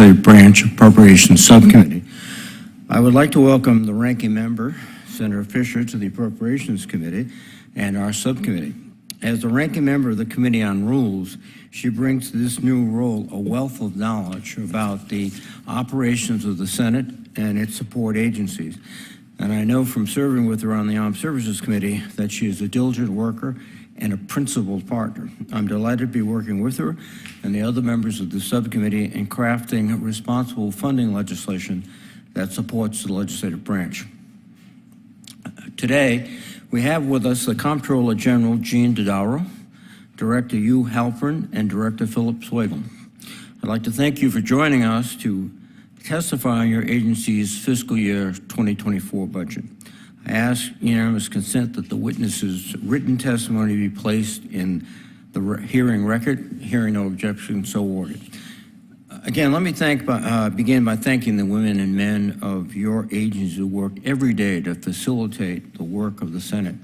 Legislative Branch Appropriations Subcommittee. I would like to welcome the ranking member, Senator Fisher, to the Appropriations Committee and our subcommittee. As the ranking member of the Committee on Rules, she brings to this new role a wealth of knowledge about the operations of the Senate and its support agencies. And I know from serving with her on the Armed Services Committee that she is a diligent worker and a principled partner. I'm delighted to be working with her and the other members of the subcommittee in crafting responsible funding legislation that supports the legislative branch. Today, we have with us the Comptroller General Jean Dodaro, Director Hugh Halpern, and Director Philip Swagel. I'd like to thank you for joining us to testify on your agency's fiscal year 2024 budget. I ask unanimous consent that the witness's written testimony be placed in the hearing record. Hearing no objection, so ordered. Again, let me begin by thanking the women and men of your agencies who work every day to facilitate the work of the Senate.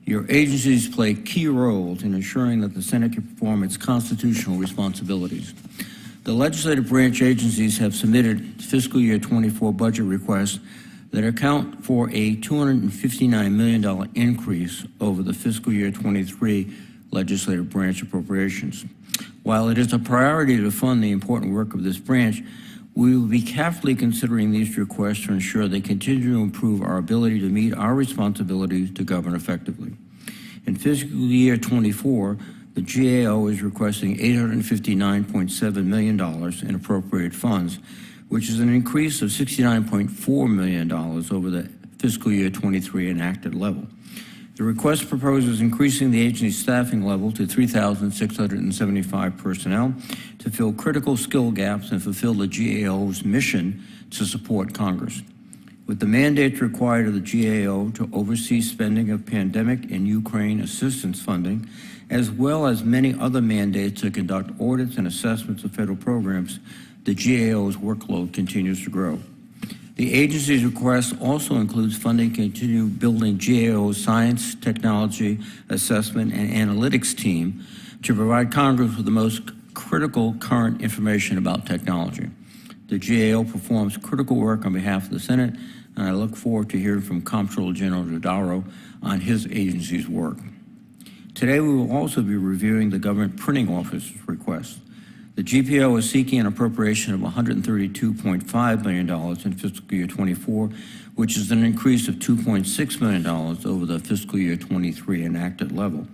Your agencies play key roles in ensuring that the Senate can perform its constitutional responsibilities. The legislative branch agencies have submitted fiscal year 24 budget requests that account for a $259 million increase over the fiscal year 23 legislative branch appropriations. While it is a priority to fund the important work of this branch, we will be carefully considering these requests to ensure they continue to improve our ability to meet our responsibilities to govern effectively. In fiscal year 24, the GAO is requesting $859.7 million in appropriate funds, which is an increase of $69.4 million over the fiscal year 23 enacted level. The request proposes increasing the agency's staffing level to 3,675 personnel to fill critical skill gaps and fulfill the GAO's mission to support Congress. With the mandate required of the GAO to oversee spending of pandemic and Ukraine assistance funding, as well as many other mandates to conduct audits and assessments of federal programs, the GAO's workload continues to grow. The agency's request also includes funding to continue building GAO's science, technology, assessment, and analytics team to provide Congress with the most critical current information about technology. The GAO performs critical work on behalf of the Senate, and I look forward to hearing from Comptroller General Dodaro on his agency's work. Today, we will also be reviewing the Government Printing Office's request. The GPO is seeking an appropriation of $132.5 million in fiscal year 24, which is an increase of $2.6 million over the fiscal year 23 enacted level.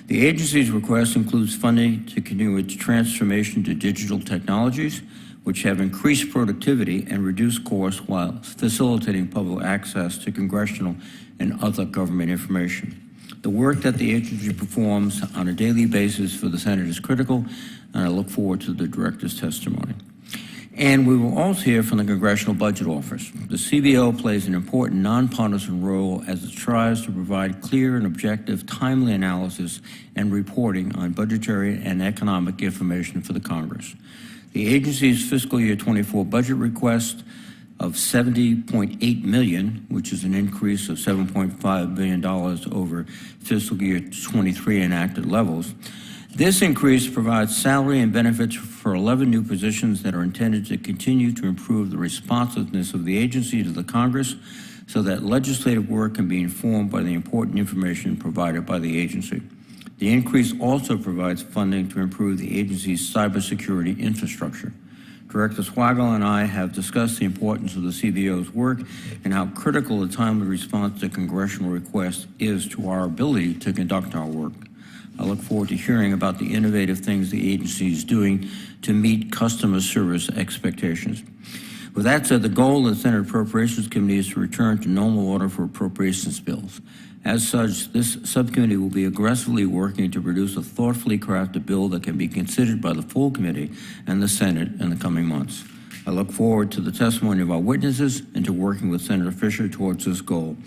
The agency's request includes funding to continue its transformation to digital technologies, which have increased productivity and reduced costs while facilitating public access to congressional and other government information. The work that the agency performs on a daily basis for the Senate is critical, and I look forward to the director's testimony. And we will also hear from the Congressional Budget Office. The CBO plays an important nonpartisan role as it tries to provide clear and objective, timely analysis and reporting on budgetary and economic information for the Congress. The agency's fiscal year 24 budget request of $70.8 million, which is an increase of $7.5 billion over fiscal year 23 enacted levels. This increase provides salary and benefits for 11 new positions that are intended to continue to improve the responsiveness of the agency to the Congress so that legislative work can be informed by the important information provided by the agency. The increase also provides funding to improve the agency's cybersecurity infrastructure. Director Swagel and I have discussed the importance of the CBO's work and how critical the timely response to congressional requests is to our ability to conduct our work. I look forward to hearing about the innovative things the agency is doing to meet customer service expectations. With that said, the goal of the Senate Appropriations Committee is to return to normal order for appropriations bills. As such, this subcommittee will be aggressively working to produce a thoughtfully crafted bill that can be considered by the full committee and the Senate in the coming months. I look forward to the testimony of our witnesses and to working with Senator Fisher towards this goal.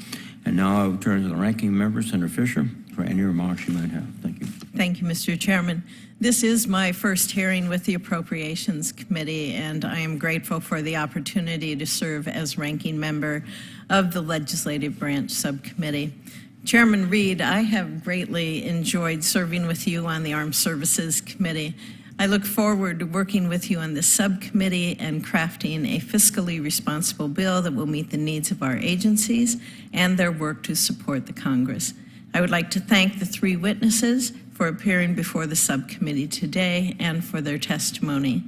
And now I will turn to the ranking member, Senator Fisher, for any remarks you might have. Thank you. Thank you, Mr. Chairman. This is my first hearing with the Appropriations Committee, and I am grateful for the opportunity to serve as ranking member of the Legislative Branch Subcommittee. Chairman Reed, I have greatly enjoyed serving with you on the Armed Services Committee. I look forward to working with you on this subcommittee and crafting a fiscally responsible bill that will meet the needs of our agencies and their work to support the Congress. I would like to thank the three witnesses for appearing before the subcommittee today and for their testimony.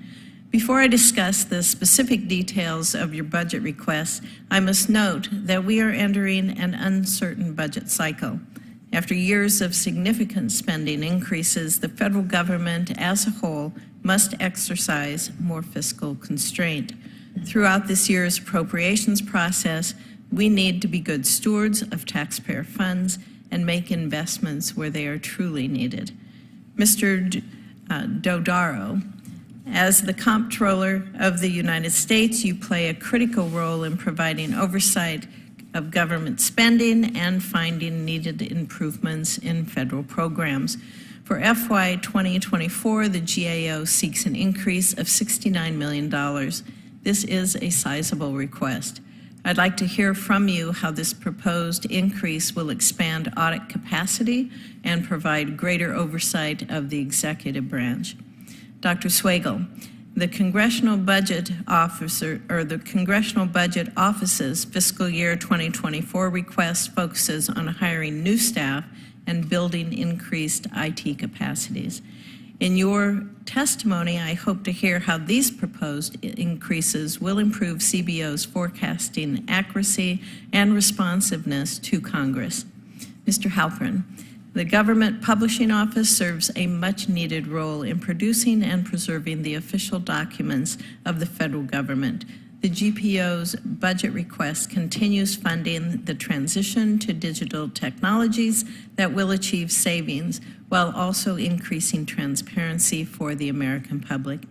Before I discuss the specific details of your budget requests, I must note that we are entering an uncertain budget cycle. After years of significant spending increases, the federal government as a whole must exercise more fiscal constraint. Throughout this year's appropriations process, we need to be good stewards of taxpayer funds and make investments where they are truly needed. Mr. Dodaro, as the Comptroller of the United States, you play a critical role in providing oversight of government spending and finding needed improvements in federal programs. For FY 2024, the GAO seeks an increase of $69 million. This is a sizable request. I'd like to hear from you how this proposed increase will expand audit capacity and provide greater oversight of the executive branch. Dr. Swagel, the Congressional Budget Office's fiscal year 2024 request focuses on hiring new staff and building increased IT capacities. In your testimony, I hope to hear how these proposed increases will improve CBO's forecasting accuracy and responsiveness to Congress. Mr. Halpern, the Government Publishing Office serves a much-needed role in producing and preserving the official documents of the federal government. The GPO's budget request continues funding the transition to digital technologies that will achieve savings while also increasing transparency for the American public.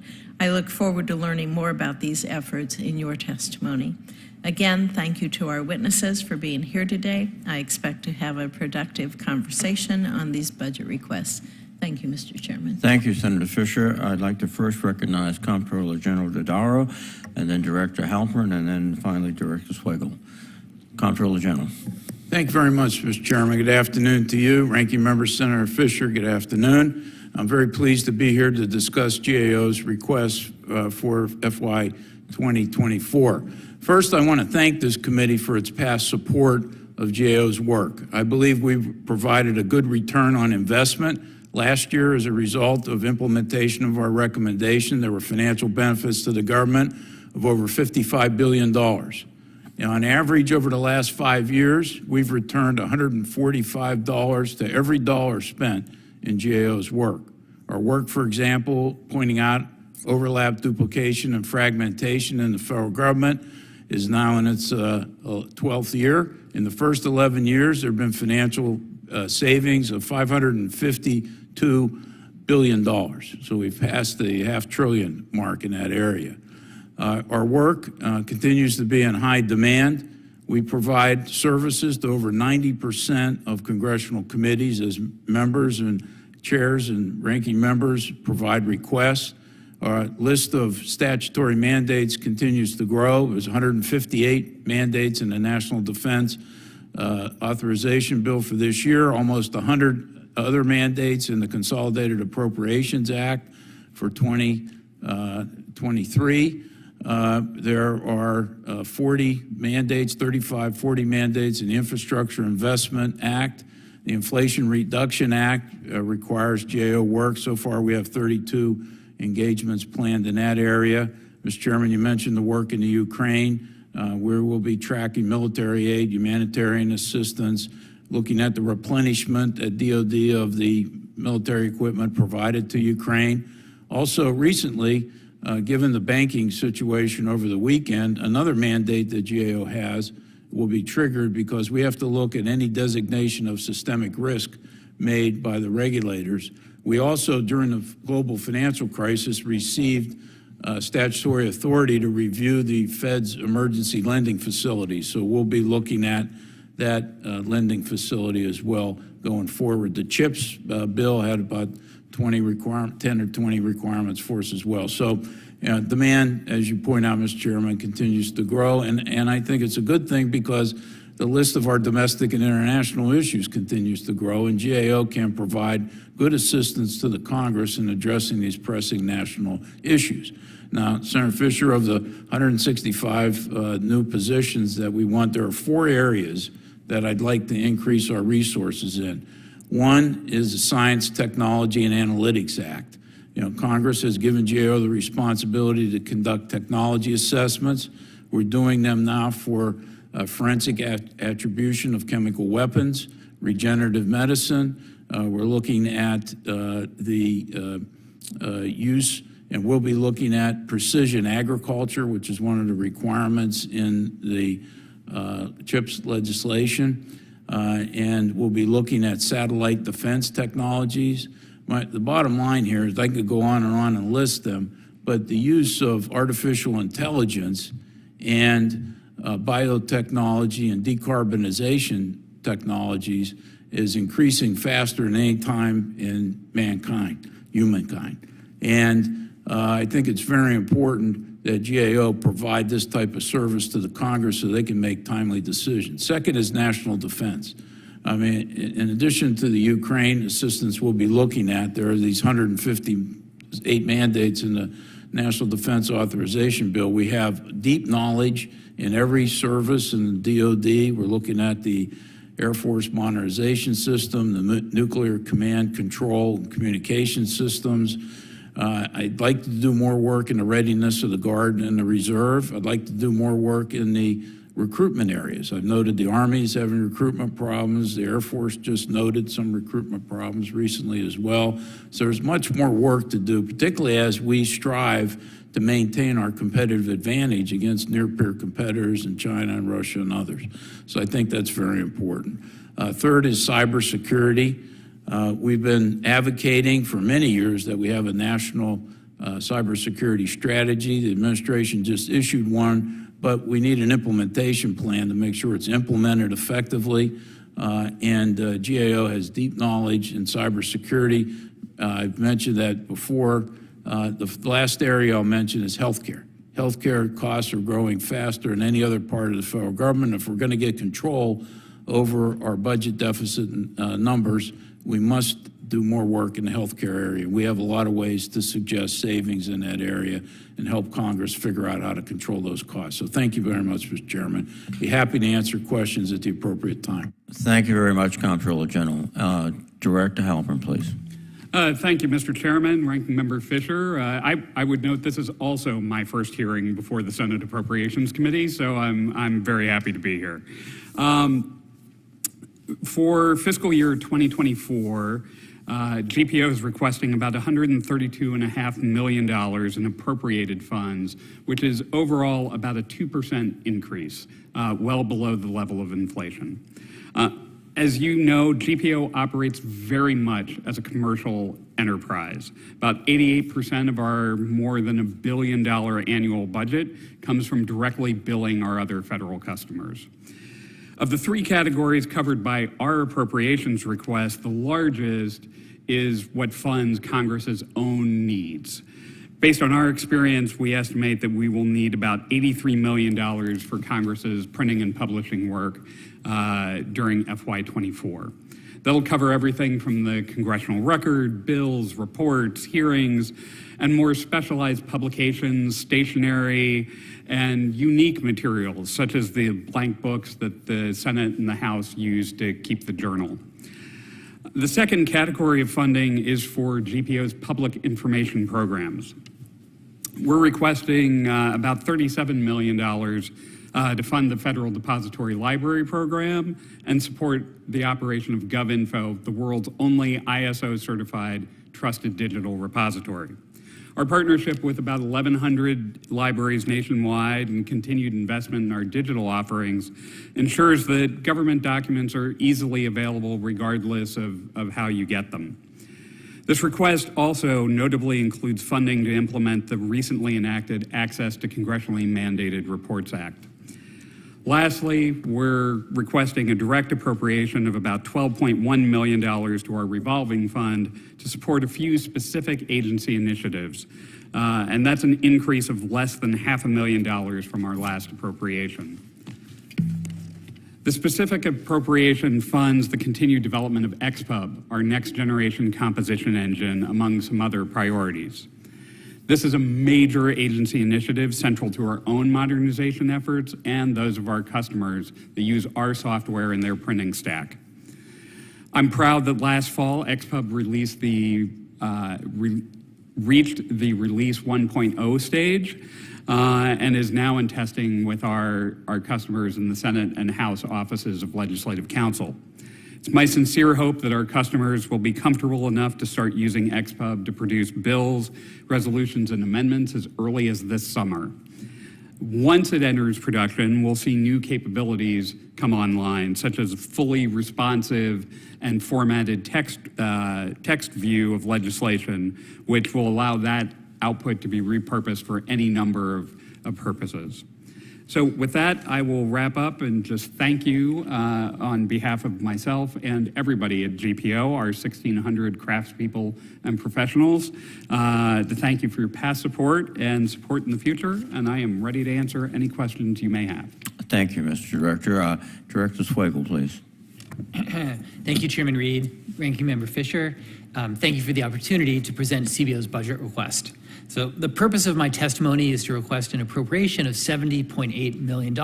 I look forward to learning more about these efforts in your testimony. Again, thank you to our witnesses for being here today. I expect to have a productive conversation on these budget requests. Thank you, Mr. Chairman. Thank you, Senator Fisher. I'd like to first recognize Comptroller General Dodaro, and then Director Halpern, and then finally Director Swagel. Comptroller General. Thank you very much, Mr. Chairman. Good afternoon to you. Ranking Member Senator Fisher, good afternoon. I'm very pleased to be here to discuss GAO's request for FY 2024. First, I want to thank this committee for its past support of GAO's work. I believe we've provided a good return on investment. Last year, as a result of implementation of our recommendation, there were financial benefits to the government of over $55 billion. Now, on average, over the last 5 years, we've returned $145 to every dollar spent in GAO's work. Our work, for example, pointing out overlap, duplication, and fragmentation in the federal government is now in its 12th year. In the first 11 years, there have been financial savings of $552 billion. So we've passed the $500 billion mark in that area. Our work continues to be in high demand. We provide services to over 90% of congressional committees as members and chairs and ranking members provide requests. Our list of statutory mandates continues to grow. There's 158 mandates in the National Defense Authorization Bill for this year, almost 100 other mandates in the Consolidated Appropriations Act for 2023. There are 40 mandates, 40 mandates in the Infrastructure Investment Act. The Inflation Reduction Act requires GAO work. So far, we have 32 engagements planned in that area. Mr. Chairman, you mentioned the work in the Ukraine, where we'll be tracking military aid, humanitarian assistance, looking at the replenishment at DOD of the military equipment provided to Ukraine. Also, recently, given the banking situation over the weekend, another mandate that GAO has will be triggered because we have to look at any designation of systemic risk made by the regulators. We also, during the global financial crisis, received statutory authority to review the Fed's emergency lending facility. So we'll be looking at that lending facility as well going forward. The CHIPS bill had about 10 or 20 requirements for us as well. So demand, as you point out, Mr. Chairman, continues to grow. And I think it's a good thing because the list of our domestic and international issues continues to grow, and GAO can provide good assistance to the Congress in addressing these pressing national issues. Now, Senator Fisher, of the 165 new positions that we want, there are 4 areas that I'd like to increase our resources in. One is the Science, Technology, and Analytics Act. You know, Congress has given GAO the responsibility to conduct technology assessments. We're doing them now for forensic attribution of chemical weapons, regenerative medicine. We're looking at the use, and we'll be looking at precision agriculture, which is one of the requirements in the CHIPS legislation. And we'll be looking at satellite defense technologies. The bottom line here is I could go on and list them, but the use of artificial intelligence and biotechnology and decarbonization technologies is increasing faster than any time in humankind. And I think it's very important that GAO provide this type of service to the Congress so they can make timely decisions. Second is national defense. I mean, in addition to the Ukraine assistance we'll be looking at, there are these 158 mandates in the National Defense Authorization Bill. We have deep knowledge in every service in the DOD. We're looking at the Air Force modernization system, the nuclear command, control, and communication systems. I'd like to do more work in the readiness of the Guard and the Reserve. I'd like to do more work in the recruitment areas. I've noted the Army is having recruitment problems. The Air Force just noted some recruitment problems recently as well. So there's much more work to do, particularly as we strive to maintain our competitive advantage against near-peer competitors in China and Russia and others. So I think that's very important. Third is cybersecurity. We've been advocating for many years that we have a national cybersecurity strategy. The administration just issued one, but we need an implementation plan to make sure it's implemented effectively. And GAO has deep knowledge in cybersecurity. I've mentioned that before. The last area I'll mention is healthcare. Healthcare costs are growing faster than any other part of the federal government. If we're going to get control over our budget deficit numbers, we must do more work in the healthcare area. We have a lot of ways to suggest savings in that area and help Congress figure out how to control those costs. So thank you very much, Mr. Chairman. Be happy to answer questions at the appropriate time. Thank you very much, Comptroller General. Director Halpern, please. Thank you, Mr. Chairman, Ranking Member Fisher. I would note this is also my first hearing before the Senate Appropriations Committee, so I'm very happy to be here. For fiscal year 2024, GPO is requesting about $132.5 million in appropriated funds, which is overall about a 2% increase, well below the level of inflation. As you know, GPO operates very much as a commercial enterprise. About 88% of our more than $1 billion annual budget comes from directly billing our other federal customers. Of the 3 categories covered by our appropriations request, the largest is what funds Congress's own needs. Based on our experience, we estimate that we will need about $83 million for Congress's printing and publishing work during FY'24. That'll cover everything from the congressional record, bills, reports, hearings, and more specialized publications, stationery, and unique materials, such as the blank books that the Senate and the House use to keep the journal. The second category of funding is for GPO's public information programs. We're requesting about $37 million to fund the Federal Depository Library Program and support the operation of GovInfo, the world's only ISO-certified trusted digital repository. Our partnership with about 1,100 libraries nationwide and continued investment in our digital offerings ensures that government documents are easily available regardless of how you get them. This request also notably includes funding to implement the recently enacted Access to Congressionally Mandated Reports Act. Lastly, we're requesting a direct appropriation of about $12.1 million to our revolving fund to support a few specific agency initiatives. And that's an increase of less than $500,000 from our last appropriation. The specific appropriation funds the continued development of XPub, our next generation composition engine, among some other priorities. This is a major agency initiative central to our own modernization efforts and those of our customers that use our software in their printing stack. I'm proud that last fall, XPub released reached the release 1.0 stage and is now in testing with our customers in the Senate and House offices of Legislative Counsel. It's my sincere hope that our customers will be comfortable enough to start using XPub to produce bills, resolutions, and amendments as early as this summer. Once it enters production, we'll see new capabilities come online, such as fully responsive and formatted text view of legislation, which will allow that output to be repurposed for any number of purposes. So with that, I will wrap up and just thank you on behalf of myself and everybody at GPO, our 1,600 craftspeople and professionals, to thank you for your past support and support in the future, and I am ready to answer any questions you may have. Thank you, Mr. Director. Director Swagel, please. Thank you, Chairman Reed, Ranking Member Fisher. Thank you for the opportunity to present CBO's budget request. So the purpose of my testimony is to request an appropriation of $70.8 million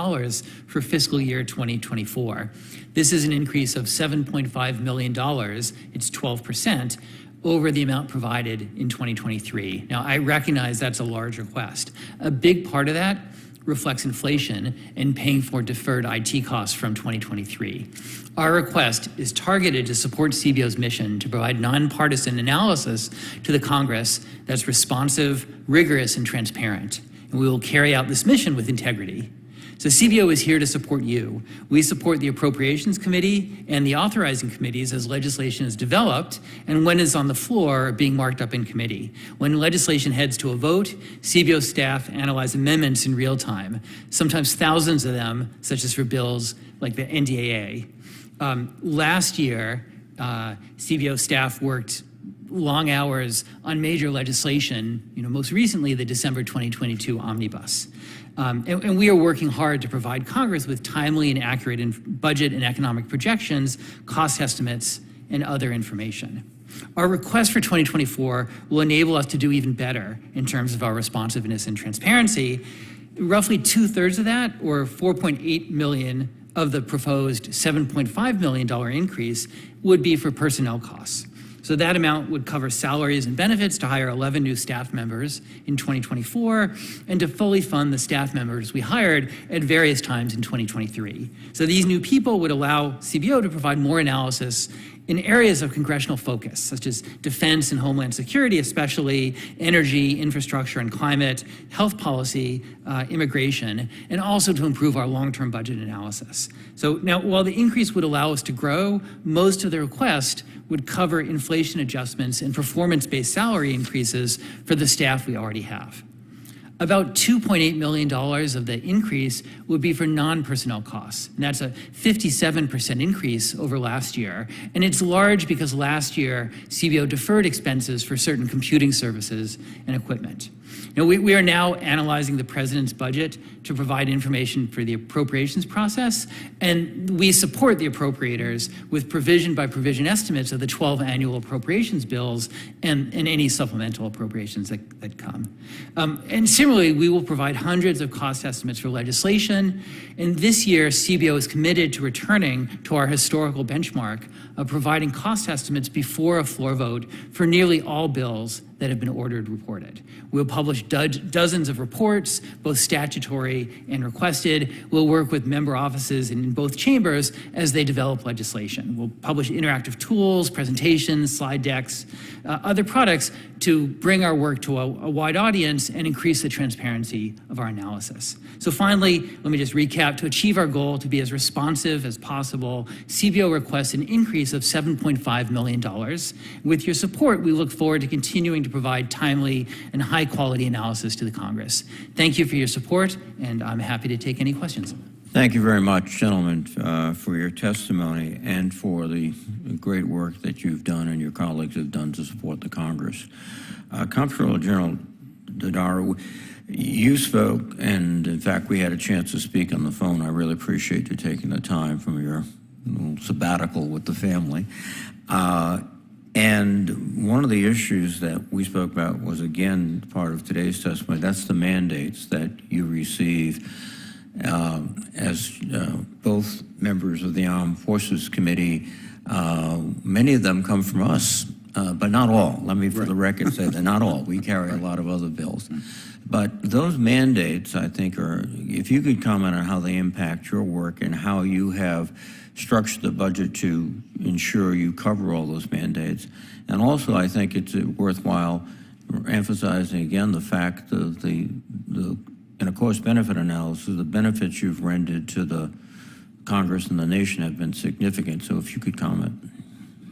for fiscal year 2024. This is an increase of $7.5 million, it's 12%, over the amount provided in 2023. Now, I recognize that's a large request. A big part of that reflects inflation and paying for deferred IT costs from 2023. Our request is targeted to support CBO's mission to provide nonpartisan analysis to the Congress that's responsive, rigorous, and transparent. And we will carry out this mission with integrity. So CBO is here to support you. We support the Appropriations Committee and the authorizing committees as legislation is developed and when it's on the floor being marked up in committee. When legislation heads to a vote, CBO staff analyze amendments in real time, sometimes thousands of them, such as for bills like the NDAA. Last year, CBO staff worked long hours on major legislation, most recently the December 2022 Omnibus. And we are working hard to provide Congress with timely and accurate budget and economic projections, cost estimates, and other information. Our request for 2024 will enable us to do even better in terms of our responsiveness and transparency. Roughly 2/3 of that, or $4.8 million of the proposed $7.5 million increase, would be for personnel costs. So that amount would cover salaries and benefits to hire 11 new staff members in 2024 and to fully fund the staff members we hired at various times in 2023. So these new people would allow CBO to provide more analysis in areas of congressional focus, such as defense and homeland security, especially energy, infrastructure and climate, health policy, immigration, and also to improve our long-term budget analysis. So now, while the increase would allow us to grow, most of the request would cover inflation adjustments and performance-based salary increases for the staff we already have. About $2.8 million of the increase would be for non-personnel costs, and that's a 57% increase over last year. And it's large because last year, CBO deferred expenses for certain computing services and equipment. Now, we are now analyzing the president's budget to provide information for the appropriations process, and we support the appropriators with provision by provision estimates of the 12 annual appropriations bills and any supplemental appropriations that come. And similarly, we will provide hundreds of cost estimates for legislation, and this year, CBO is committed to returning to our historical benchmark of providing cost estimates before a floor vote for nearly all bills that have been ordered reported. We'll publish dozens of reports, both statutory and requested. We'll work with member offices in both chambers as they develop legislation. We'll publish interactive tools, presentations, slide decks, other products to bring our work to a wide audience and increase the transparency of our analysis. So finally, let me just recap. To achieve our goal to be as responsive as possible, CBO requests an increase of $7.5 million. With your support, we look forward to continuing to provide timely and high-quality analysis to the Congress. Thank you for your support, and I'm happy to take any questions. Thank you very much, gentlemen, for your testimony and for the great work that you've done and your colleagues have done to support the Congress. Comptroller General Dodaro, You spoke, and in fact, we had a chance to speak on the phone. I really appreciate you taking the time from your little sabbatical with the family. And one of the issues that we spoke about was, again, part of today's testimony. That's the mandates that you receive as both members of the Armed Forces Committee. Many of them come from us, but not all. Let me, for the record, say that not all. We carry a lot of other bills. But those mandates, I think, are, if you could comment on how they impact your work and how you have structured the budget to ensure you cover all those mandates. And also, I think it's worthwhile emphasizing again the fact of in a cost-benefit analysis, the benefits you've rendered to the Congress and the nation have been significant. So if you could comment.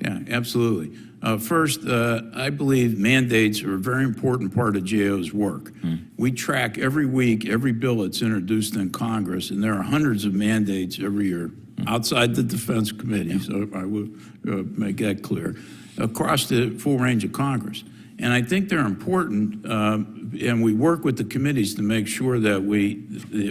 Yeah, absolutely. First, I believe mandates are a very important part of GAO's work. We track every week every bill that's introduced in Congress, and there are hundreds of mandates every year outside the Defense Committee, so I will make that clear, across the full range of Congress. And I think they're important, and we work with the committees to make sure that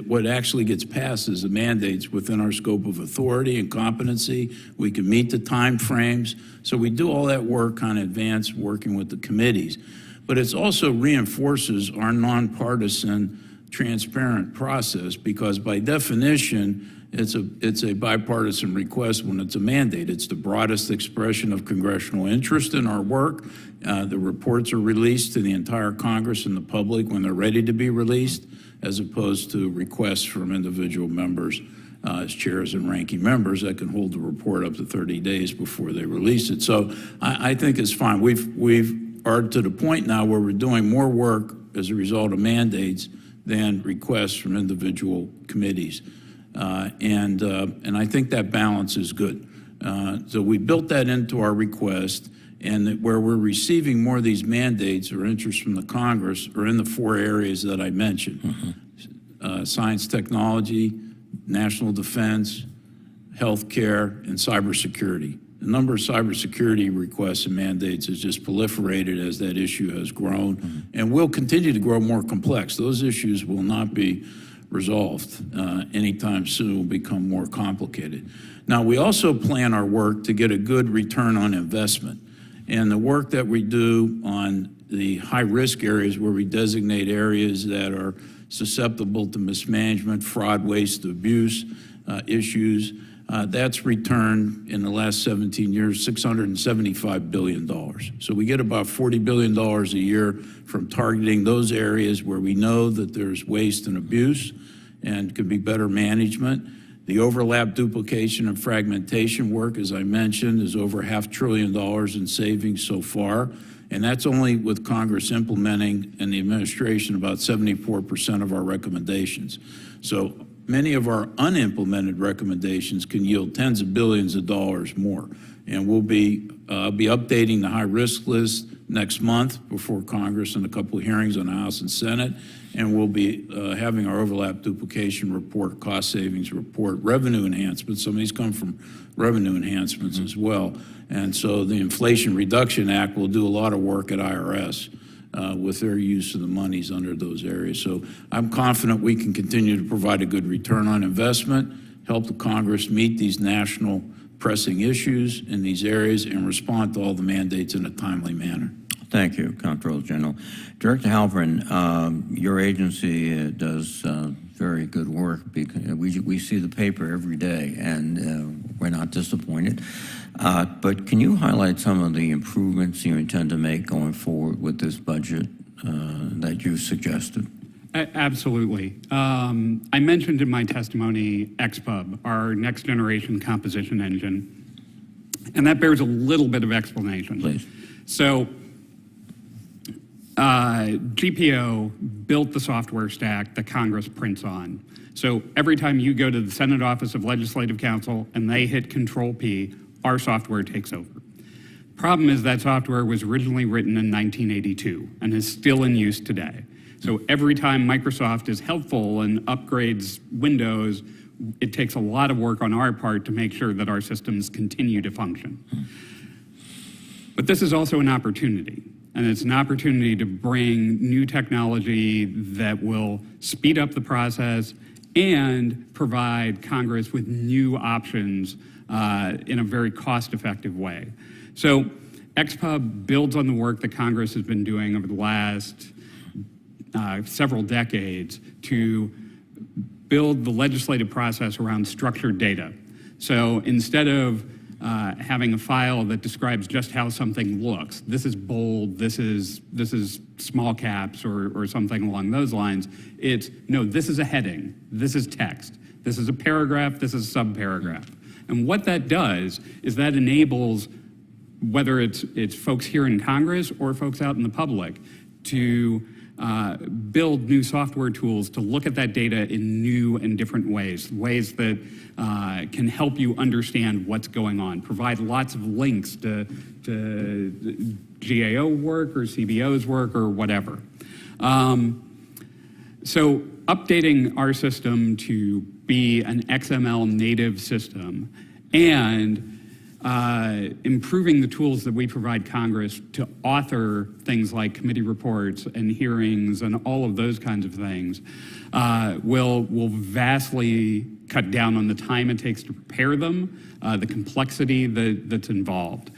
what actually gets passed is the mandates within our scope of authority and competency. We can meet the time frames. So we do all that work on advance, working with the committees. But it also reinforces our nonpartisan, transparent process, because by definition, it's a bipartisan request when it's a mandate. It's the broadest expression of congressional interest in our work. The reports are released to the entire Congress and the public when they're ready to be released, as opposed to requests from individual members as chairs and ranking members that can hold the report up to 30 days before they release it. So I think it's fine. We are to the point now where we're doing more work as a result of mandates than requests from individual committees. And I think that balance is good. So we built that into our request, and that where we're receiving more of these mandates or interest from the Congress are in the four areas that I mentioned. Science, technology, national defense, healthcare, and cybersecurity. The number of cybersecurity requests and mandates has just proliferated as that issue has grown, and will continue to grow more complex. Those issues will not be resolved anytime soon. Will become more complicated. Now, we also plan our work to get a good return on investment. And the work that we do on the high-risk areas, where we designate areas that are susceptible to mismanagement, fraud, waste, abuse issues, that's returned in the last 17 years $675 billion. So we get about $40 billion a year from targeting those areas where we know that there's waste and abuse and could be better management. The overlap, duplication, and fragmentation work, as I mentioned, is over $500 billion in savings so far. And that's only with Congress implementing and the administration about 74% of our recommendations. So many of our unimplemented recommendations can yield tens of billions of dollars more. And we'll be updating the high-risk list next month before Congress and a couple of hearings on the House and Senate. And we'll be having our overlap duplication report, cost savings report, revenue enhancements. Some of these come from revenue enhancements as well. And so the Inflation Reduction Act will do a lot of work at IRS with their use of the monies under those areas. So I'm confident we can continue to provide a good return on investment, help the Congress meet these national pressing issues in these areas, and respond to all the mandates in a timely manner. Thank you, Comptroller General. Director Halpern, your agency does very good work. Because we see the paper every day, and we're not disappointed. But can you highlight some of the improvements you intend to make going forward with this budget that you suggested? Absolutely. I mentioned in my testimony XPub, our next generation composition engine, and that bears a little bit of explanation. Please. So GPO built the software stack that Congress prints on. So every time you go to the Senate Office of Legislative Counsel and they hit Control-P, our software takes over. Problem is that software was originally written in 1982 and is still in use today. So every time Microsoft is helpful and upgrades Windows, it takes a lot of work on our part to make sure that our systems continue to function. But this is also an opportunity. And it's an opportunity to bring new technology that will speed up the process and provide Congress with new options in a very cost-effective way. So XPub builds on the work that Congress has been doing over the last several decades to build the legislative process around structured data. So instead of having a file that describes just how something looks, this is bold, this is small caps or something along those lines, it's, no, this is a heading, this is text, this is a paragraph, this is a subparagraph. And what that does is that enables, whether it's folks here in Congress or folks out in the public, to build new software tools to look at that data in new and different ways that can help you understand what's going on, provide lots of links to GAO work or CBO's work or whatever. So updating our system to be an XML native system and improving the tools that we provide Congress to author things like committee reports and hearings and all of those kinds of things will vastly cut down on the time it takes to prepare them, the complexity that's involved.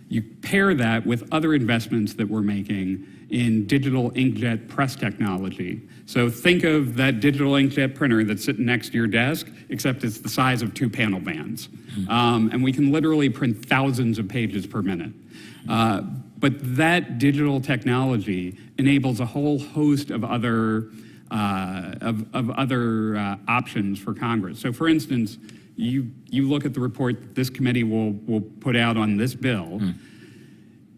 You pair that with other investments that we're making in digital inkjet press technology. So think of that digital inkjet printer that's sitting next to your desk, except it's the size of 2 panel bands. And we can literally print thousands of pages per minute. But that digital technology enables a whole host of other options for Congress. So for instance, you look at the report that this committee will put out on this bill.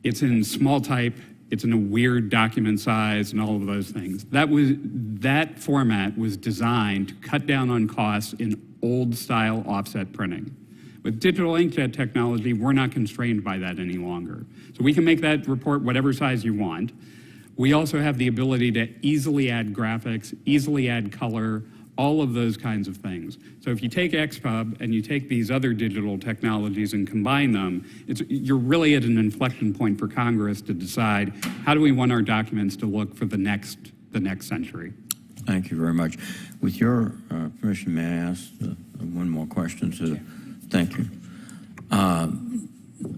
It's in small type, it's in a weird document size and all of those things. That format was designed to cut down on costs in old style offset printing. With digital inkjet technology, we're not constrained by that any longer. So we can make that report whatever size you want. We also have the ability to easily add graphics, easily add color, all of those kinds of things. So if you take XPub and you take these other digital technologies and combine them, you're really at an inflection point for Congress to decide, how do we want our documents to look for the next century? Thank you very much. With your permission, may I ask one more question? Thank you.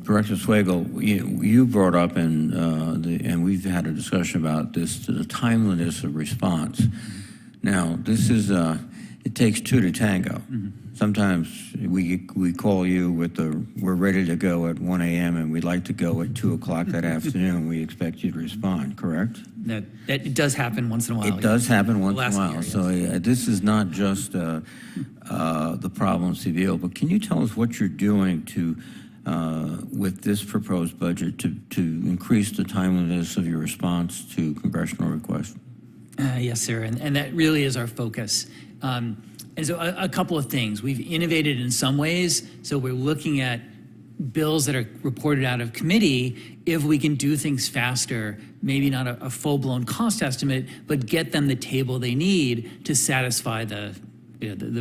Director Swagel, you brought up, and we've had a discussion about this, the timeliness of response. Now, this is, it takes 2 to tango. Sometimes we call you with we're ready to go at 1 a.m. and we'd like to go at 2 o'clock that afternoon. We expect you to respond, correct? That it does happen once in a while. It does happen once in a while. Year, so this is not just the problem of CBO, but can you tell us what you're doing to, with this proposed budget to increase the timeliness of your response to congressional requests? Yes, sir, and that really is our focus. And so a couple of things. We've innovated in some ways, so we're looking at bills that are reported out of committee, if we can do things faster, maybe not a full-blown cost estimate, but get them the table they need to satisfy the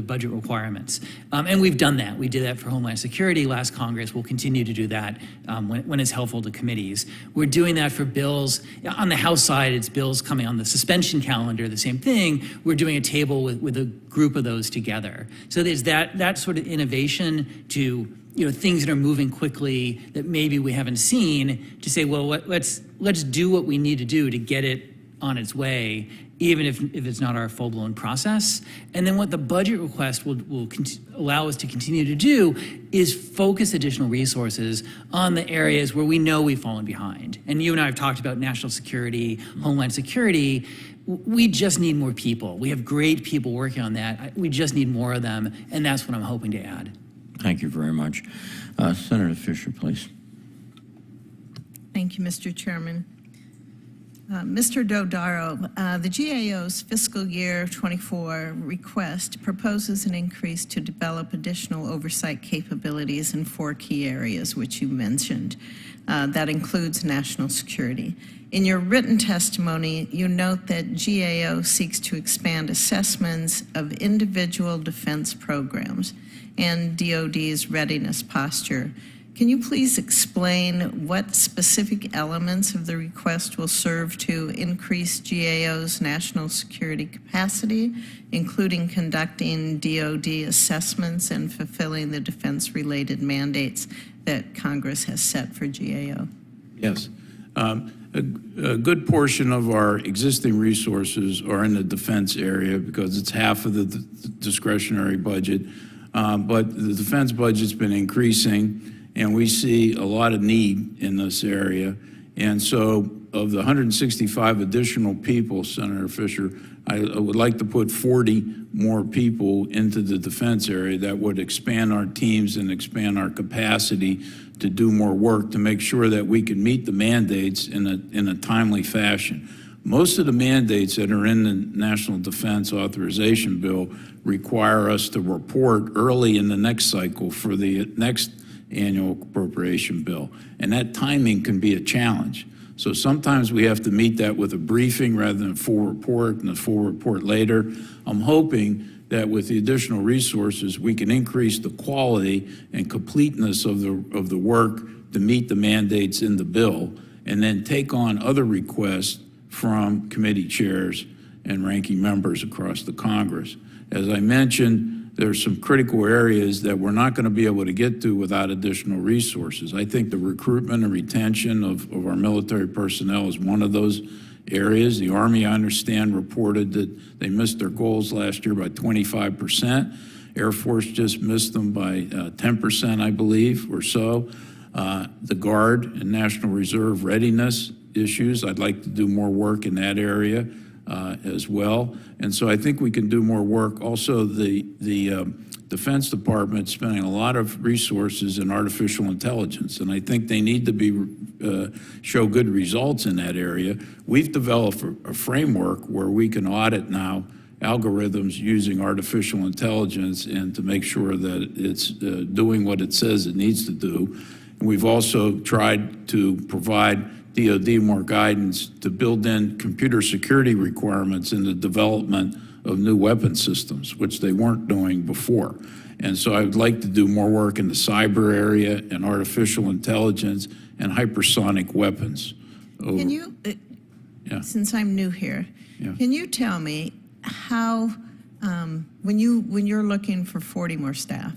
budget requirements. And we've done that. We did that for Homeland Security last Congress. We'll continue to do that when it's helpful to committees. We're doing that for bills. On the House side, it's bills coming on the suspension calendar, the same thing. We're doing a table with a group of those together. So there's that sort of innovation to things that are moving quickly that maybe we haven't seen, to say, well, let's do what we need to do to get it on its way, even if it's not our full-blown process. And then what the budget request will allow us to continue to do is focus additional resources on the areas where we know we've fallen behind. And you and I have talked about national security, Homeland Security. We just need more people. We have great people working on that. We just need more of them, and that's what I'm hoping to add. Thank you very much. Senator Fisher, please. Thank you, Mr. Chairman. Mr. Dodaro, the GAO's fiscal year 24 request proposes an increase to develop additional oversight capabilities in 4 key areas, which you mentioned. That includes national security. In your written testimony, you note that GAO seeks to expand assessments of individual defense programs and DoD's readiness posture Can you please explain what specific elements of the request will serve to increase GAO's national security capacity, including conducting DoD assessments and fulfilling the defense-related mandates that Congress has set for GAO? Yes. A good portion of our existing resources are in the defense area because it's half of the discretionary budget. But the defense budget's been increasing, and we see a lot of need in this area. And so of the 165 additional people, Senator Fisher, I would like to put 40 more people into the defense area that would expand our teams and expand our capacity to do more work to make sure that we can meet the mandates in a timely fashion. Most of the mandates that are in the National Defense Authorization Bill require us to report early in the next cycle for the next annual appropriation bill, and that timing can be a challenge. So sometimes we have to meet that with a briefing rather than a full report and a full report later. I'm hoping that with the additional resources, we can increase the quality and completeness of the work to meet the mandates in the bill, and then take on other requests from committee chairs and ranking members across the Congress. As I mentioned, there's some critical areas that we're not going to be able to get to without additional resources. I think the recruitment and retention of our military personnel is one of those areas. The Army, I understand, reported that they missed their goals last year by 25%. Air Force just missed them by 10%, I believe, or so. The Guard and National Reserve readiness issues, I'd like to do more work in that area as well. And so I think we can do more work. Also, the Defense Department spending a lot of resources in artificial intelligence, and I think they need to be show good results in that area. We've developed a framework where we can audit now algorithms using artificial intelligence and to make sure that it's doing what it says it needs to do. And we've also tried to provide DoD more guidance to build in computer security requirements in the development of new weapon systems, which they weren't doing before. And so I would like to do more work in the cyber area and artificial intelligence and hypersonic weapons. Can you, since I'm new here, can you tell me how, when you're looking for 40 more staff,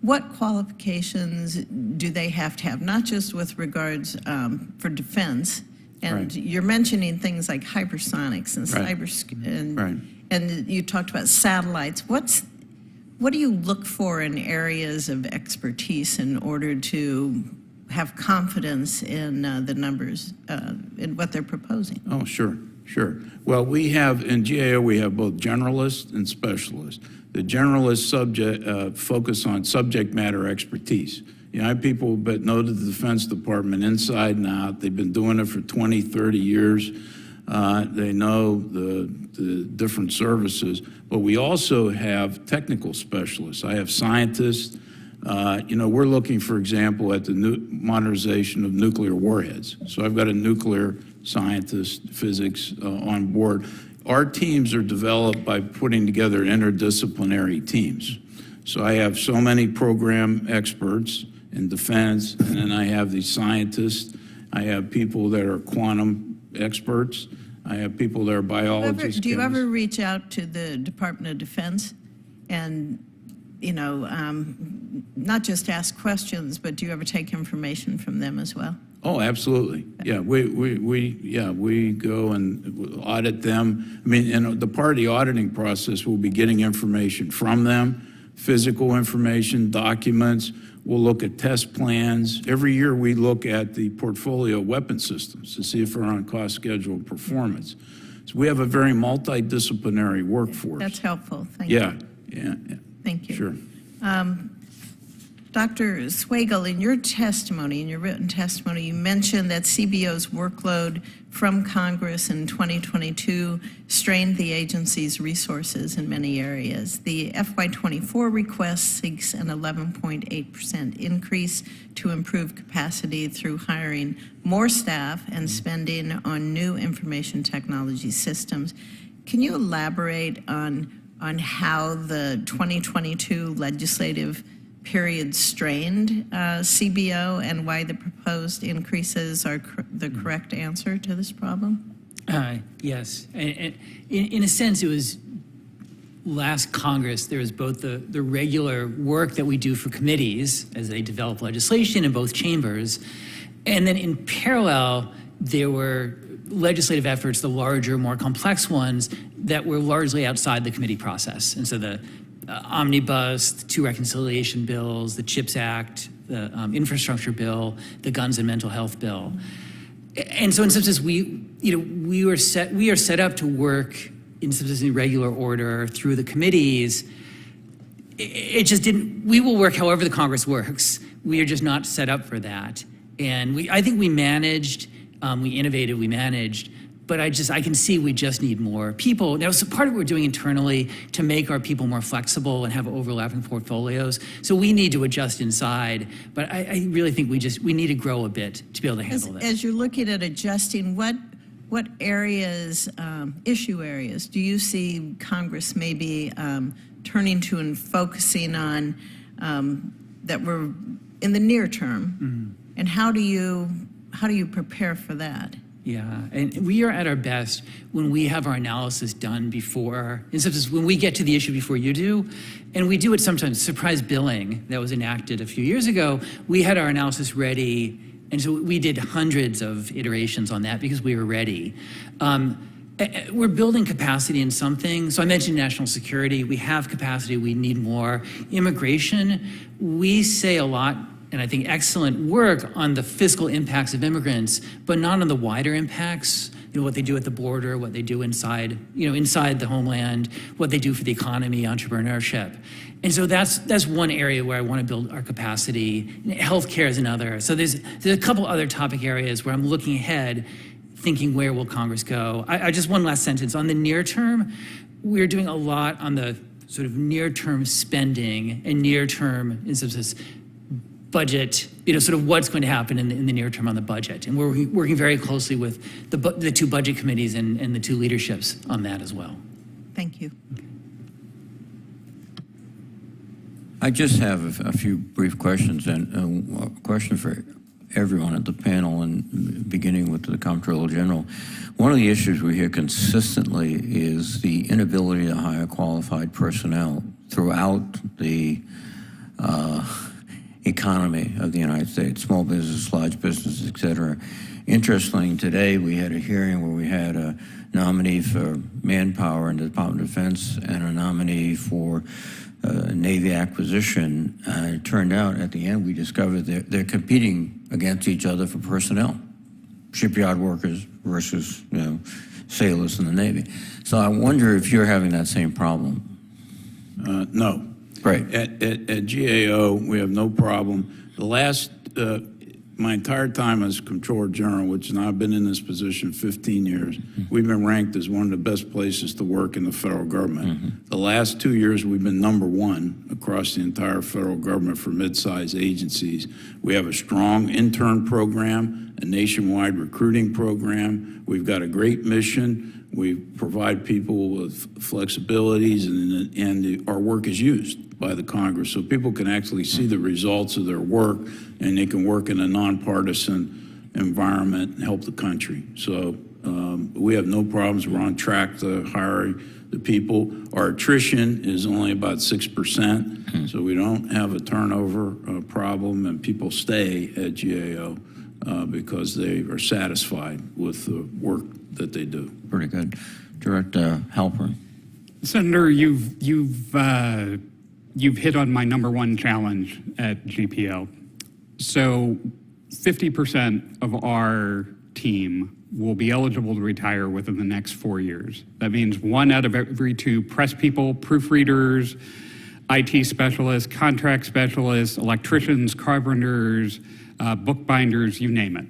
what qualifications do they have to have, not just with regards for defense, and you're mentioning things like hypersonics and cyber, and you talked about satellites. What do you look for in areas of expertise in order to have confidence in the numbers, in what they're proposing? Oh, sure. Well, we have, in GAO, we have both generalists and specialists. The generalists focus on subject matter expertise. You know, I have people that know the Defense Department inside and out. They've been doing it for 20, 30 years. They know the different services. But we also have technical specialists. I have scientists. You know, we're looking, for example, at the modernization of nuclear warheads. So I've got a nuclear scientist, physics on board. Our teams are developed by putting together interdisciplinary teams. So I have so many program experts in defense, and then I have these scientists. I have people that are quantum experts. I have people that are biologists. Do you ever reach out to the Department of Defense and, you know, not just ask questions, but do you ever take information from them as well? Oh, absolutely. Yeah, we go and audit them. I mean, and the part of the auditing process, we'll be getting information from them, physical information, documents. We'll look at test plans. Every year we look at the portfolio of weapon systems to see if they're on cost, schedule, and performance. So we have a very multidisciplinary workforce. That's helpful. Thank you. Yeah. Thank you. Sure. Dr. Swagel, in your testimony, in your written testimony, you mentioned that CBO's workload from Congress in 2022 strained the agency's resources in many areas. The FY'24 request seeks an 11.8% increase to improve capacity through hiring more staff and spending on new information technology systems. Can you elaborate on how the 2022 legislative period strained CBO and why the proposed increases are the correct answer to this problem? Yes. And in a sense, it was last Congress, there was both the regular work that we do for committees as they develop legislation in both chambers, and then in parallel, there were legislative efforts, the larger, more complex ones, that were largely outside the committee process. And so the omnibus, the 2 reconciliation bills, the CHIPS Act, the infrastructure bill, the guns and mental health bill. And so in some sense, we are set up to work in some sense in regular order through the committees. It just didn't, we will work however the Congress works. We are just not set up for that. And I think we managed, we innovated, we managed, but I can see we just need more people. Now, so part of what we're doing internally to make our people more flexible and have overlapping portfolios. So we need to adjust inside, but I really think we need to grow a bit to be able to handle that. As you're looking at adjusting, what areas, issue areas, do you see Congress maybe turning to and focusing on that were in the near term? Mm-hmm. And how do you prepare for that? Yeah, and we are at our best when we have our analysis done before, in some sense, when we get to the issue before you do, and we do it sometimes. Surprise billing that was enacted a few years ago, we had our analysis ready, and so we did hundreds of iterations on that because we were ready. We're building capacity in something. So I mentioned national security. We have capacity. We need more. Immigration, we say a lot, and I think excellent work on the fiscal impacts of immigrants, but not on the wider impacts, what they do at the border, what they do inside the homeland, what they do for the economy, entrepreneurship. And so that's one area where I want to build our capacity. Healthcare is another. So there's a couple other topic areas where I'm looking ahead, thinking where will Congress go. I just one last sentence. On the near term, we're doing a lot on the sort of near-term spending and near-term, in some sense, budget, sort of what's going to happen in the near term on the budget. And we're working very closely with the 2 budget committees and the 2 leaderships on that as well. Thank you. I just have a few brief questions, and a question for everyone at the panel, and beginning with the Comptroller General. One of the issues we hear consistently is the inability to hire qualified personnel throughout the economy of the United States, small business, large business, et cetera. Interestingly, today we had a hearing where we had a nominee for manpower in the Department of Defense and a nominee for Navy acquisition. It turned out at the end we discovered they're competing against each other for personnel, shipyard workers versus sailors in the Navy. So I wonder if you're having that same problem. No. Right. At GAO, we have no problem. The last, my entire time as Comptroller General, which now I've been in this position 15 years, we've been ranked as one of the best places to work in the federal government. The last 2 years, we've been #1 across the entire federal government for mid-sized agencies. We have a strong intern program, a nationwide recruiting program. We've got a great mission. We provide people with flexibilities, and our work is used by the Congress, so people can actually see the results of their work, and they can work in a nonpartisan environment and help the country. So we have no problems. We're on track to hire the people. Our attrition is only about 6%, so we don't have a turnover problem, and people stay at GAO because they are satisfied with the work that they do. Pretty good. Director Halpern. Senator, you've hit on my #1 challenge at GPO. So 50% of our team will be eligible to retire within the next 4 years. That means 1 out of every 2 press people, proofreaders, IT specialists, contract specialists, electricians, carpenters, bookbinders, you name it.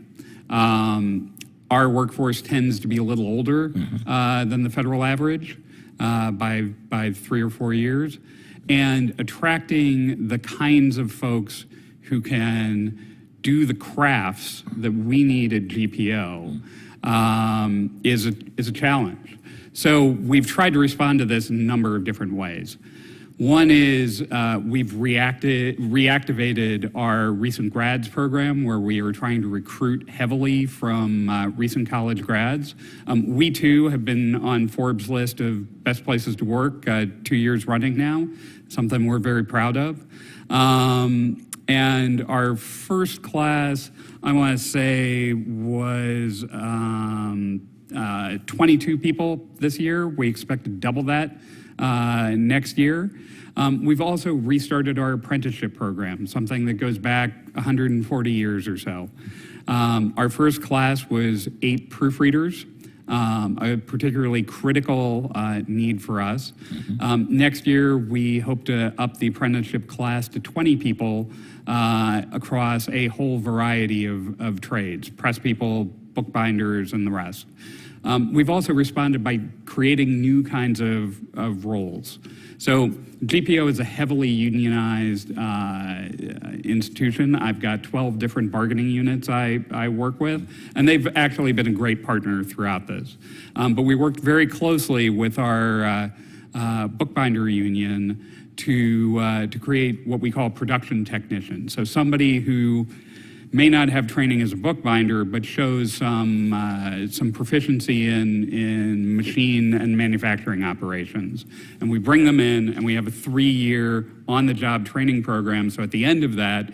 Our workforce tends to be a little older than the federal average by 3 or 4 years. And attracting the kinds of folks who can do the crafts that we need at GPO is a challenge. So we've tried to respond to this in a number of different ways. One is we've reactivated our recent grads program, where we are trying to recruit heavily from recent college grads. We too have been on Forbes' list of best places to work 2 years running now, something we're very proud of. And our first class, I want to say, was 22 people this year. We expect to double that next year. We've also restarted our apprenticeship program, something that goes back 140 years or so. Our first class was 8 proofreaders, a particularly critical need for us. Next year, we hope to up the apprenticeship class to 20 people across a whole variety of trades, press people, bookbinders, and the rest. We've also responded by creating new kinds of roles. So GPO is a heavily unionized institution. I've got 12 different bargaining units I work with, and they've actually been a great partner throughout this. But we worked very closely with our bookbinder union to create what we call production technicians. So somebody who may not have training as a bookbinder, but shows some proficiency in machine and manufacturing operations. And we bring them in, and we have a 3-year on-the-job training program. So at the end of that,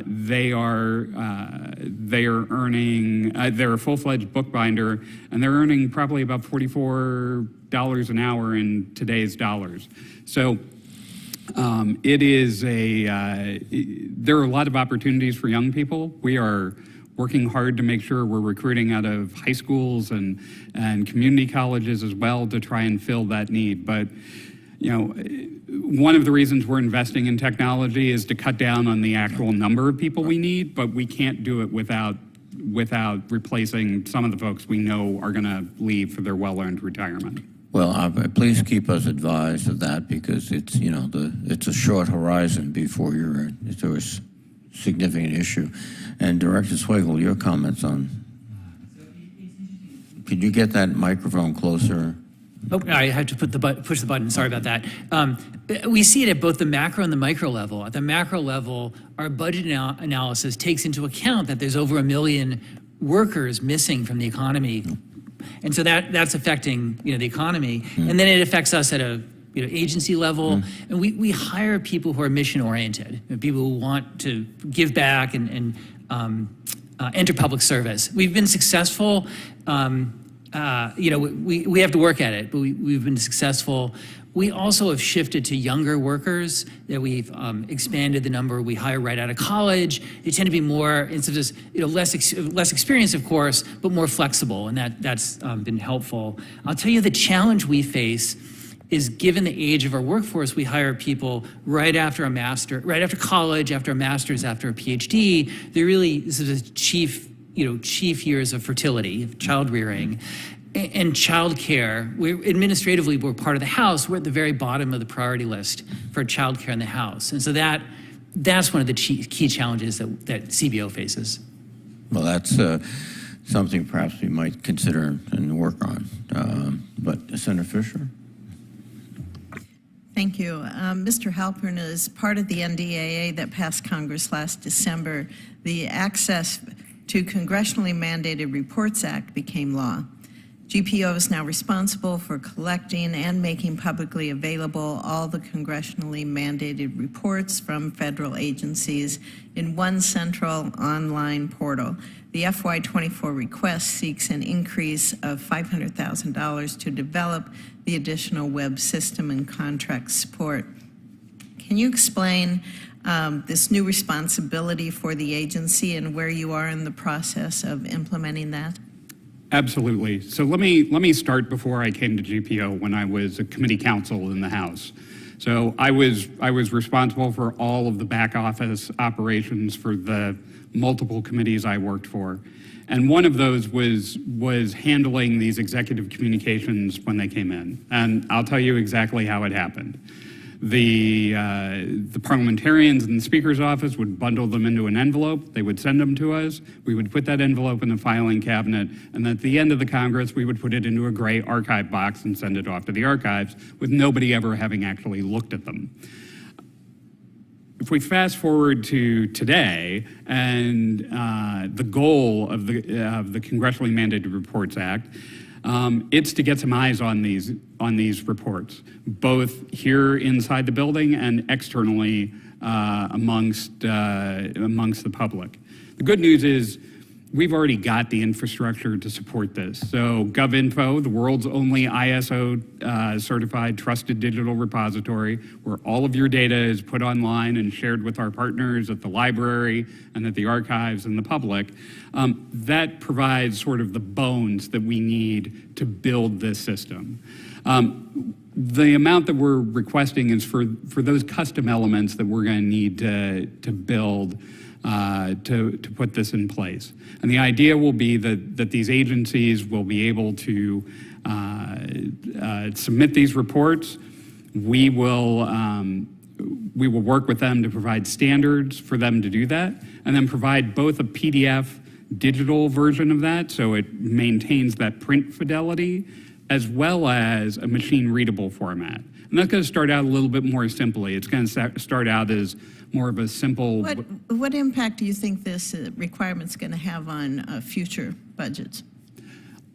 they are earning, they're a full-fledged bookbinder, and they're earning probably about $44 an hour in today's dollars. So there are a lot of opportunities for young people. We are working hard to make sure we're recruiting out of high schools and community colleges as well to try and fill that need. But, you know, one of the reasons we're investing in technology is to cut down on the actual number of people we need, but we can't do it without replacing some of the folks we know are going to leave for their well-earned retirement. Well, please keep us advised of that, because it's, you know, it's a short horizon before you're into a significant issue. And Director Swagel, your comments on, could you get that microphone closer? Oh, I had to push the button. Sorry about that. We see it at both the macro and the micro level. At the macro level, our budget analysis takes into account that there's over 1 million workers missing from the economy. And so that's affecting, you know, the economy, and then it affects us at a, you know, agency level. And we hire people who are mission oriented, people who want to give back and enter public service. We've been successful. You know, we have to work at it, but we've been successful. We also have shifted to younger workers, that we've expanded the number we hire right out of college. They tend to be more, instead of just, you know, less experienced, of course, but more flexible, and that's been helpful. I'll tell you, the challenge we face is, given the age of our workforce, we hire people right after college, after a master's, after a PhD. They're really sort of chief years of fertility, of child rearing. And childcare, administratively, we're part of the House. We're at the very bottom of the priority list for childcare in the House. And so that's one of the key challenges that CBO faces. Well, that's something perhaps we might consider and work on. But Senator Fisher? Thank you. Mr. Halpern, is part of the NDAA that passed Congress last December, the Access to Congressionally Mandated Reports Act became law. GPO is now responsible for collecting and making publicly available all the congressionally mandated reports from federal agencies in one central online portal. The FY'24 request seeks an increase of $500,000 to develop the additional web system and contract support. Can you explain this new responsibility for the agency and where you are in the process of implementing that? Absolutely. So let me start before I came to GPO, when I was a committee counsel in the House. So I was responsible for all of the back office operations for the multiple committees I worked for. And one of those was handling these executive communications when they came in. And I'll tell you exactly how it happened. The parliamentarians in the Speaker's office would bundle them into an envelope. They would send them to us. We would put that envelope in the filing cabinet, and at the end of the Congress, we would put it into a gray archive box and send it off to the archives with nobody ever having actually looked at them. If we fast forward to today and the goal of the Congressionally Mandated Reports Act, it's to get some eyes on these reports, both here inside the building and externally amongst the public. The good news is we've already got the infrastructure to support this. So GovInfo, the world's only ISO certified trusted digital repository where all of your data is put online and shared with our partners at the library and at the archives and the public, that provides sort of the bones that we need to build this system. The amount that we're requesting is for those custom elements that we're going to need to build to put this in place. And the idea will be that these agencies will be able to submit these reports. We will work with them to provide standards for them to do that, and then provide both a PDF digital version of that, so it maintains that print fidelity, as well as a machine readable format. And that's going to start out a little bit more simply. It's going to start out as more of a simple... What impact do you think this requirement's going to have on future budgets?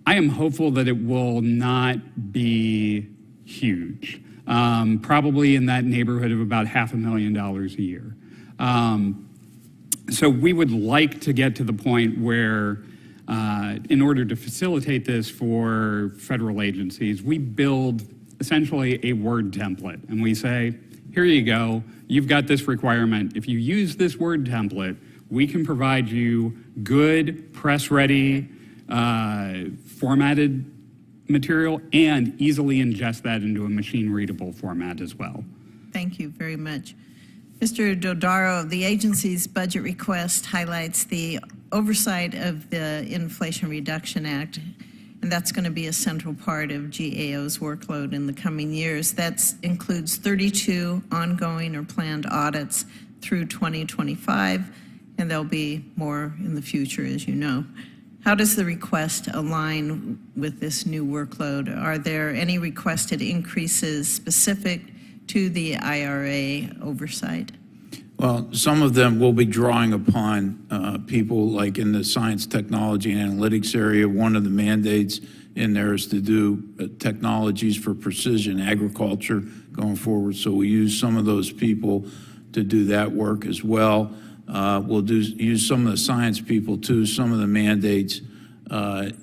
I am hopeful that it will not be huge. Probably in that neighborhood of about $500,000 a year. So we would like to get to the point where, in order to facilitate this for federal agencies, we build essentially a Word template. And we say, here you go, you've got this requirement. If you use this Word template, we can provide you good, press-ready, formatted material and easily ingest that into a machine-readable format as well. Thank you very much. Mr. Dodaro, the agency's budget request highlights the oversight of the Inflation Reduction Act, and that's going to be a central part of GAO's workload in the coming years. That includes 32 ongoing or planned audits through 2025, and there'll be more in the future, as you know. How does the request align with this new workload? Are there any requested increases specific to the IRA oversight? Well, some of them will be drawing upon people like in the science, technology, and analytics area. One of the mandates in there is to do technologies for precision agriculture going forward. So we use some of those people to do that work as well. We'll use some of the science people too, some of the mandates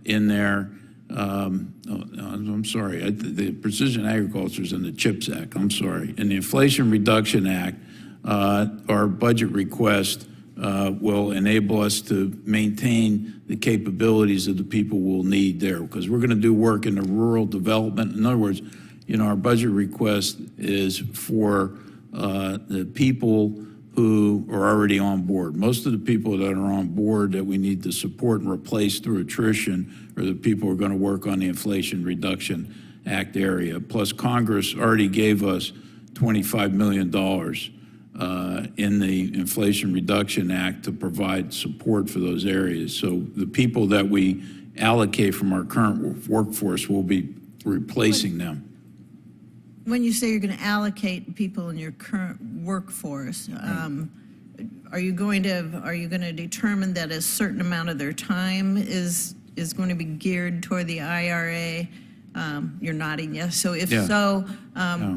in there. I'm sorry, the Precision Agriculture is in the CHIPS Act, I'm sorry. In the Inflation Reduction Act, our budget request will enable us to maintain the capabilities of the people we'll need there, because we're going to do work in the rural development. In other words, you know, our budget request is for the people who are already on board. Most of the people that are on board that we need to support and replace through attrition are the people who are going to work on the Inflation Reduction Act area. Plus, Congress already gave us $25 million in the Inflation Reduction Act to provide support for those areas. So the people that we allocate from our current workforce will be replacing them. When you say you're going to allocate people in your current workforce, are you going to determine that a certain amount of their time is going to be geared toward the IRA? You're nodding yes. So if so,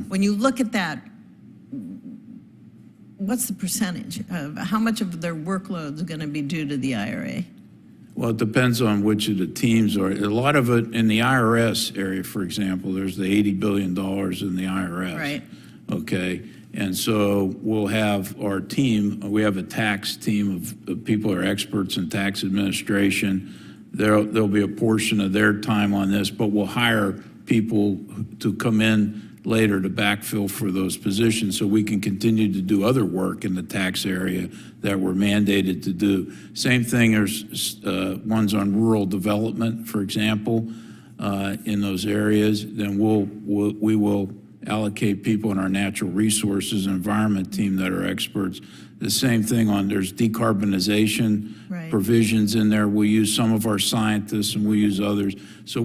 when you look at that, what's the percentage of how much of their workload is going to be due to the IRA? Well, it depends on which of the teams are. A lot of it in the IRS area, for example, there's the $80 billion in the IRS. Right. Okay. And so we'll have our team, we have a tax team of people who are experts in tax administration. There'll be a portion of their time on this, but we'll hire people to come in later to backfill for those positions so we can continue to do other work in the tax area that we're mandated to do. Same thing, there's ones on rural development, for example, in those areas. Then we will allocate people in our natural resources and environment team that are experts. The same thing there's decarbonization Right. provisions in there. We use some of our scientists and we use others. So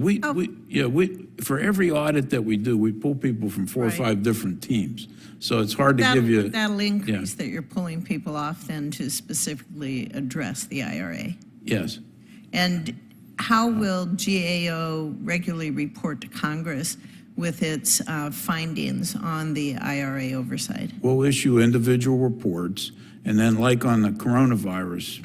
for every audit that we do, we pull people from 4 or Right. 5 different teams. So it's hard to give you. That'll increase that you're pulling people off then to specifically address the IRA. Yes. And how will GAO regularly report to Congress with its findings on the IRA oversight? We'll issue individual reports, and then like on the coronavirus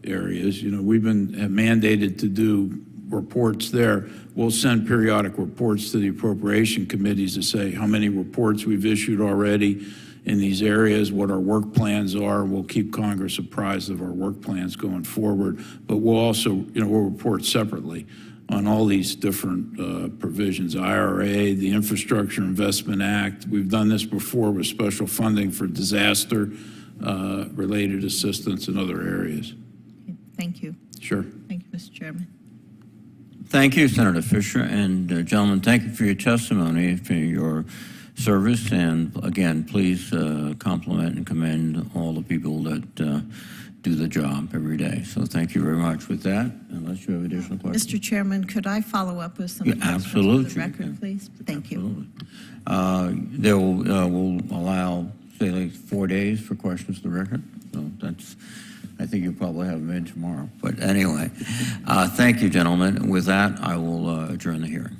areas, we've have mandated to do reports there. We'll send periodic reports to the appropriation committees to say how many reports we've issued already in these areas, what our work plans are. We'll keep Congress apprised of our work plans going forward, but we'll also, we'll report separately on all these different provisions, IRA, the Infrastructure Investment Act. We've done this before with special funding for disaster related assistance in other areas. Thank you. Sure. Thank you, Mr. Chairman. Thank you, Senator Fisher. And gentlemen, thank you for your testimony, for your service. And again, please compliment and commend all the people that do the job every day. So thank you very much with that, unless you have additional questions. Mr. Chairman, could I follow up with some Yeah, questions absolutely, for the you record, can. please? Thank you. We'll allow, say, like 4 days for questions to the record. So I think you'll probably have them in tomorrow. But anyway, thank you, gentlemen. With that, I will adjourn the hearing.